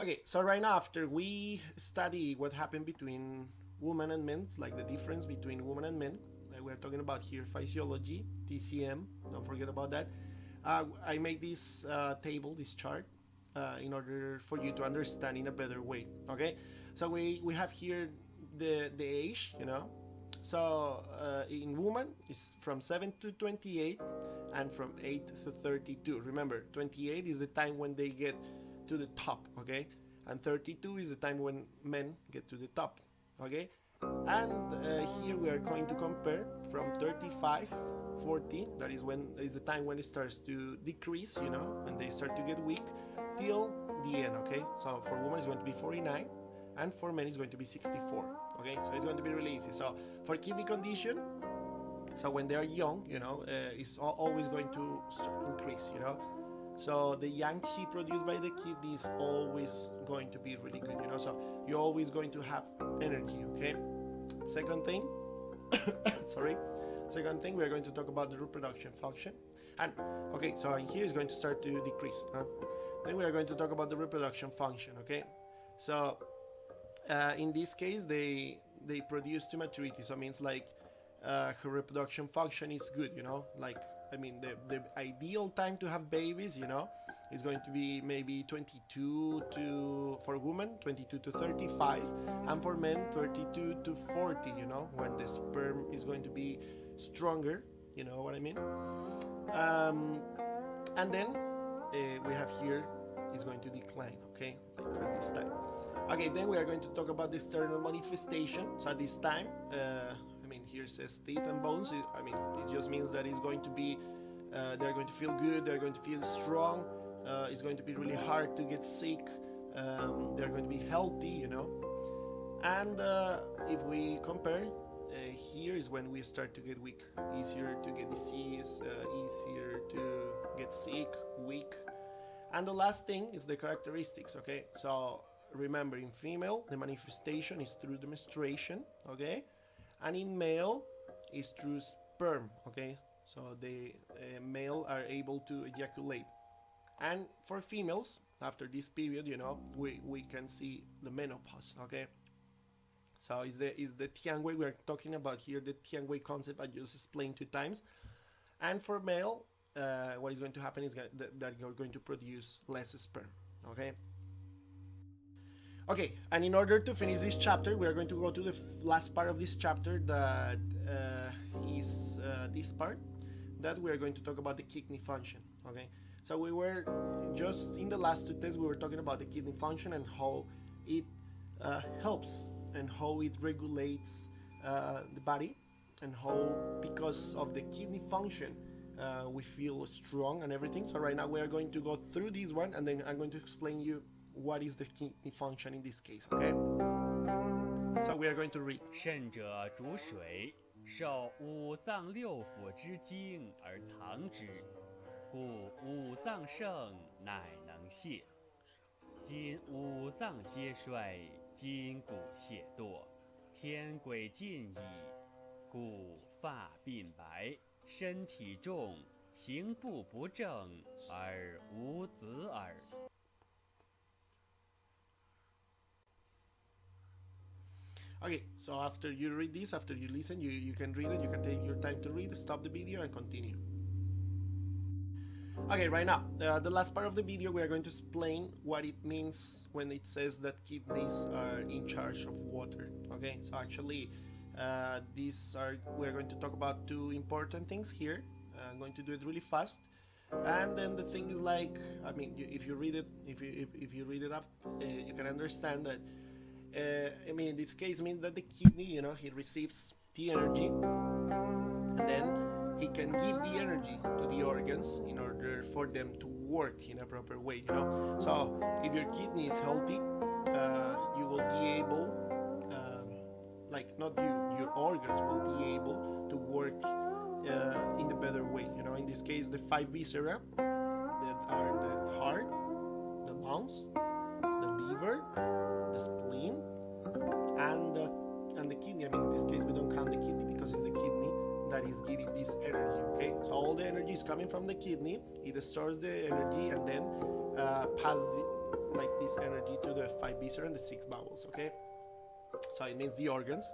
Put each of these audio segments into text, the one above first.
Okay, so right now, after we study what happened between women and men, like the difference between women and men, we're talking about here physiology, TCM, don't forget about that. I made this table, this chart, in order for you to understand in a better way. Okay, so we have here the age, you know. So in women, it's from 7 to 28, and from 8 to 32. Remember, 28 is the time when they get to the top, okay, and 32 is the time when men get to the top, okay. And here we are going to compare from 35, 40, that is the time when it starts to decrease, you know, when they start to get weak, till the end, okay. So for women it's going to be 49, and for men it's going to be 64, okay. So it's going to be really easy. So for kidney condition, so when they are young, you know, it's always going to increase, you know. So the yang qi produced by the kidney is always going to be really good, you know. So you're always going to have energy, okay. Second thing, second thing, we're going to talk about the reproduction function. And okay, so here is going to start to decrease. Then we are going to talk about the reproduction function, okay. So in this case, they produce to maturity. So it means like her reproduction function is good, you know. Like, I mean, the ideal time to have babies, you know, is going to be maybe 22 to, for women, 22 to 35, and for men, 32 to 40, you know, when the sperm is going to be stronger, you know what I mean? And then we have here is going to decline, okay, like at this time. Okay, then we are going to talk about the external manifestation. So at this time, I mean, here says teeth and bones. I mean, it just means that it's going to be, they're going to feel good, they're going to feel strong, it's going to be really hard to get sick, they're going to be healthy, you know. And if we compare, here is when we start to get weaker, easier to get disease, easier to get sick, weak. And the last thing is the characteristics, okay? So remember, in female, the manifestation is through the menstruation, okay? And in male is through sperm, okay. So the male are able to ejaculate, and for females, after this period, you know, we can see the menopause, okay. So is the Tianwei we are talking about here, the Tianwei concept I just explained 2 times. And for male, what is going to happen is that you're going to produce less sperm, okay. Okay, and in order to finish this chapter, we are going to go to the last part of this chapter, that is this part, that we are going to talk about the kidney function, okay? So we were just, in the last 2 tests, we were talking about the kidney function and how it helps and how it regulates the body, and how, because of the kidney function, we feel strong and everything. So right now we are going to go through this one, and then I'm going to explain you what is the kidney function in this case, okay? So we are going to read. 肾者主水，受五脏六腑之精而藏之，故五脏盛，乃能泄。今五脏皆衰，筋骨懈惰，天癸尽矣，故发鬓白，身体重，行步不正，而无子耳。Okay, so after you read this, after you listen, you can read it, you can take your time to read, stop the video and continue. Okay, right now, the last part of the video, we are going to explain what it means when it says that kidneys are in charge of water, okay? So actually, we're going to talk about 2 important things here. I'm going to do it really fast. And then the thing is, like, I mean, if you read it, if you read it up, you can understand that I mean, in this case, means that the kidney, you know, he receives the energy, and then he can give the energy to the organs in order for them to work in a proper way, you know. So if your kidney is healthy, you will be able, like, not you, your organs will be able to work in the better way, you know. In this case, the 5 viscera that are the heart, the lungs, the liver, the spleen, and the kidney. I mean, in this case, we don't count the kidney because it's the kidney that is giving this energy, okay? So all the energy is coming from the kidney. It stores the energy and then like this energy to the 5 viscera and the 6 bowels, okay? So it means the organs,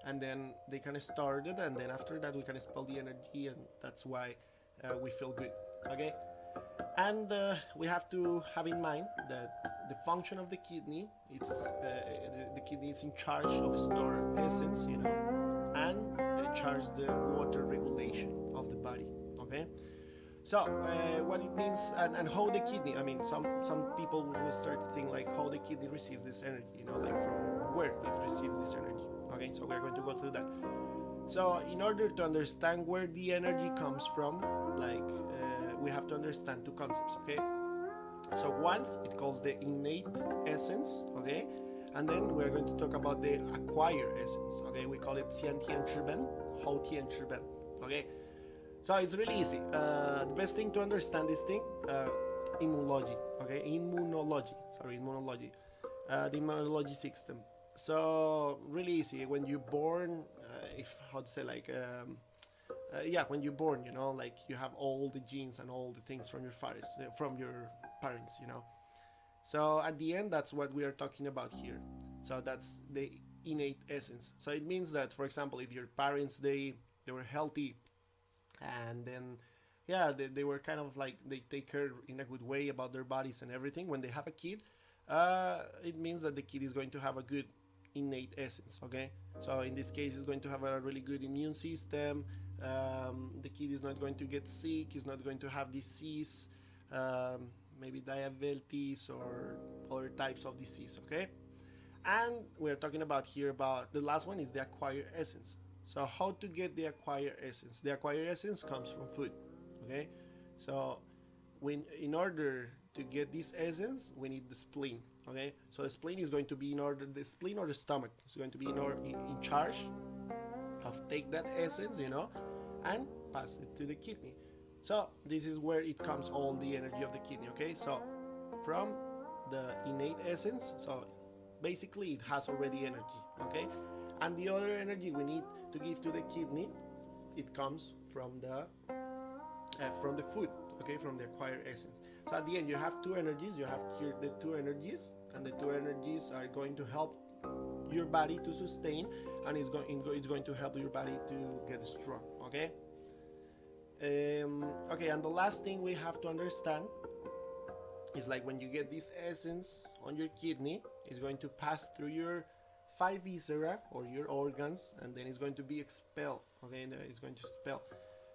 and then they kind of started, and then after that we can expel the energy, and that's why we feel good, okay? And we have to have in mind that the function of the kidney, it's the kidney is in charge of store essence, you know, and charge the water regulation of the body, okay? So what it means, and how the kidney, I mean, some people will start to think like how the kidney receives this energy, you know, like from where it receives this energy, okay? So we're going to go through that. So in order to understand where the energy comes from, like we have to understand two concepts, okay? So once it calls the innate essence, okay? And then we're going to talk about the acquired essence, okay? We call it 先天之本, 后天之本, okay? So it's really easy. The best thing to understand this thing, immunology, okay? Immunology. The immunology system. So really easy. When you're born, when you're born, you know, like you have all the genes and all the things from your parents, you know. So at the end, that's what we are talking about here. So that's the innate essence. So it means that, for example, if your parents they were healthy, and then they were kind of like they take care in a good way about their bodies and everything. When they have a kid, it means that the kid is going to have a good innate essence, okay? So in this case, it's going to have a really good immune system. The kid is not going to get sick, he's not going to have disease, maybe diabetes or other types of disease, okay? And we're talking about here about the last one is the acquired essence. So how to get the acquired essence? The acquired essence comes from food, okay? So in order to get this essence, we need the spleen, okay? So the spleen is going to be the spleen or the stomach is going to be in charge of take that essence, you know, and pass it to the kidney. So this is where it comes all the energy of the kidney, okay? So from the innate essence, so basically it has already energy, okay? And the other energy we need to give to the kidney, it comes from the food, okay, from the acquired essence. So at the end you have two energies. You have here the two energies, and the two energies are going to help your body to sustain, and it's going to help your body to get strong, okay? Okay, and the last thing we have to understand is like when you get this essence on your kidney, it's going to pass through your 5 viscera or your organs, and then it's going to be expelled, okay? And it's going to expel.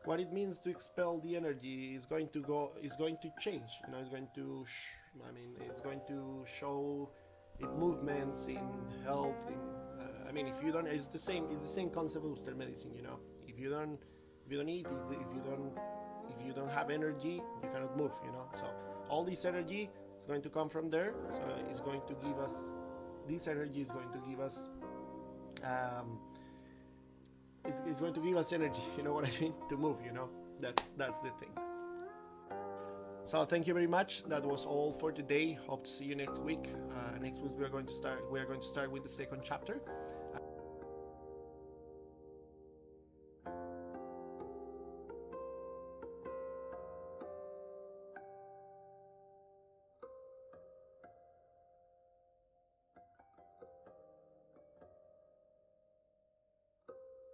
What it means to expel the energy is going to change, you know. It's going to it's going to show in movements, in health, if you don't, it's the same concept of Western medicine, you know. If you don't eat, if you don't have energy, you cannot move, you know. So all this energy is going to come from there. So it's going to give us, this energy is going to give us it's going to give us energy, you know what I mean, to move, you know. That's the thing. So thank you very much. That was all for today. Hope to see you next week. Next week we are going to start with the second chapter.